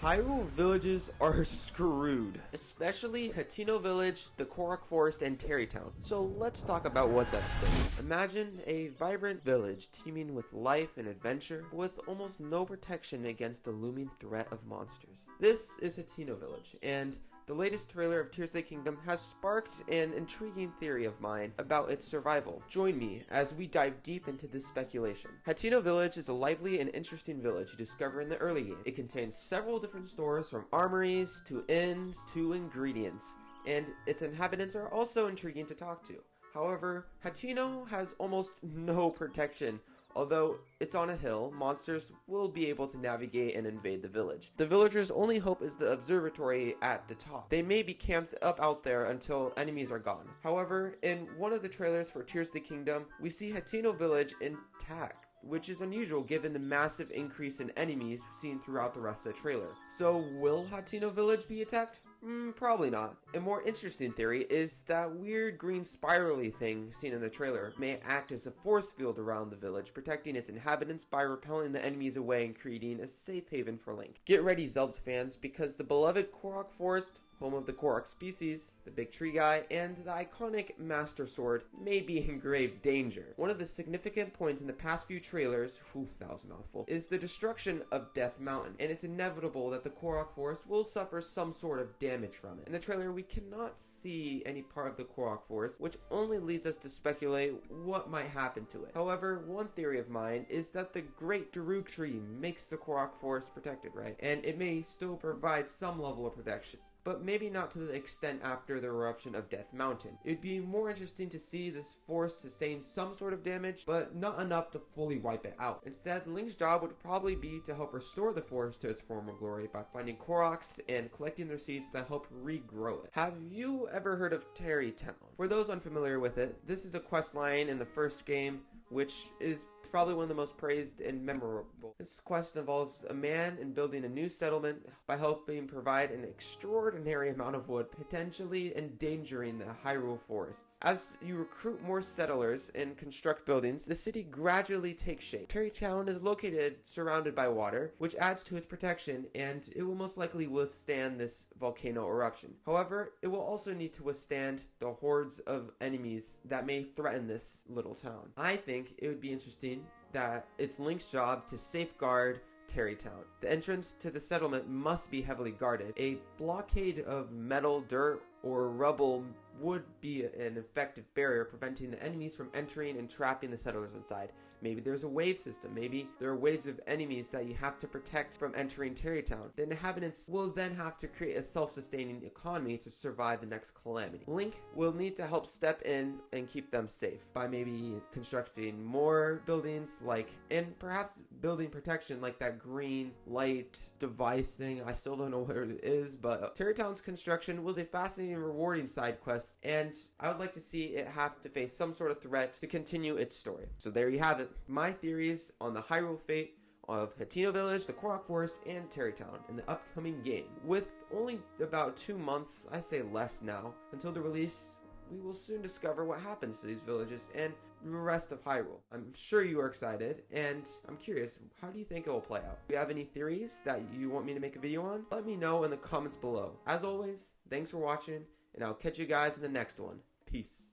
Hyrule villages are screwed, especially Hateno Village, the Korok Forest, and Terrytown. So let's talk about what's at stake. Imagine a vibrant village teeming with life and adventure, with almost no protection against the looming threat of monsters. This is Hateno Village, and the latest trailer of Tears of the Kingdom has sparked an intriguing theory of mine about its survival. Join me as we dive deep into this speculation. Hateno Village is a lively and interesting village you discover in the early game. It contains several different stores, from armories to inns to ingredients, and its inhabitants are also intriguing to talk to. However, Hateno has almost no protection. Although it's on a hill, monsters will be able to navigate and invade the village. The villagers' only hope is the observatory at the top. They may be camped up out there until enemies are gone. However, in one of the trailers for Tears of the Kingdom, we see Hateno Village intact, which is unusual given the massive increase in enemies seen throughout the rest of the trailer. So will Hateno Village be attacked? Probably not. A more interesting theory is that weird green spirally thing seen in the trailer may act as a force field around the village, protecting its inhabitants by repelling the enemies away and creating a safe haven for Link. Get ready, Zelda fans, because the beloved Korok Forest, home of the Korok species, the big tree guy, and the iconic Master Sword may be in grave danger. One of the significant points in the past few trailers, that was a mouthful, is the destruction of Death Mountain, and it's inevitable that the Korok Forest will suffer some sort of damage from it. In the trailer, we cannot see any part of the Korok Forest, which only leads us to speculate what might happen to it. However, one theory of mine is that the Great Daruk Tree makes the Korok Forest protected, right? And it may still provide some level of protection, but maybe not to the extent after the eruption of Death Mountain. It'd be more interesting to see this forest sustain some sort of damage, but not enough to fully wipe it out. Instead, Link's job would probably be to help restore the forest to its former glory by finding Koroks and collecting their seeds to help regrow it. Have you ever heard of Terrytown? For those unfamiliar with it, this is a quest line in the first game, which is probably one of the most praised and memorable. This quest involves a man in building a new settlement by helping provide an extraordinary amount of wood, potentially endangering the Hyrule forests. As you recruit more settlers and construct buildings, the city gradually takes shape. Terrytown is located surrounded by water, which adds to its protection, and it will most likely withstand this volcano eruption. However, it will also need to withstand the hordes of enemies that may threaten this little town. I think it would be interesting that it's Link's job to safeguard Terrytown. The entrance to the settlement must be heavily guarded. A blockade of metal, dirt, or rubble would be an effective barrier preventing the enemies from entering and trapping the settlers inside. Maybe there's a wave system. Maybe there are waves of enemies that you have to protect from entering Terrytown. The inhabitants will then have to create a self-sustaining economy to survive the next calamity. Link will need to help step in and keep them safe by maybe constructing more buildings, and perhaps building protection like that green light device thing. I still don't know what it is, but Terrytown's construction was a fascinating and rewarding side quest, and I would like to see it have to face some sort of threat to continue its story. So there you have it, my theories on the Hyrule fate of Hateno Village, the Korok Forest, and Terrytown in the upcoming game. With only about 2 months, I say less now, until the release, we will soon discover what happens to these villages and the rest of Hyrule. I'm sure you are excited, and I'm curious, how do you think it will play out? Do you have any theories that you want me to make a video on? Let me know in the comments below. As always, thanks for watching, and I'll catch you guys in the next one. Peace.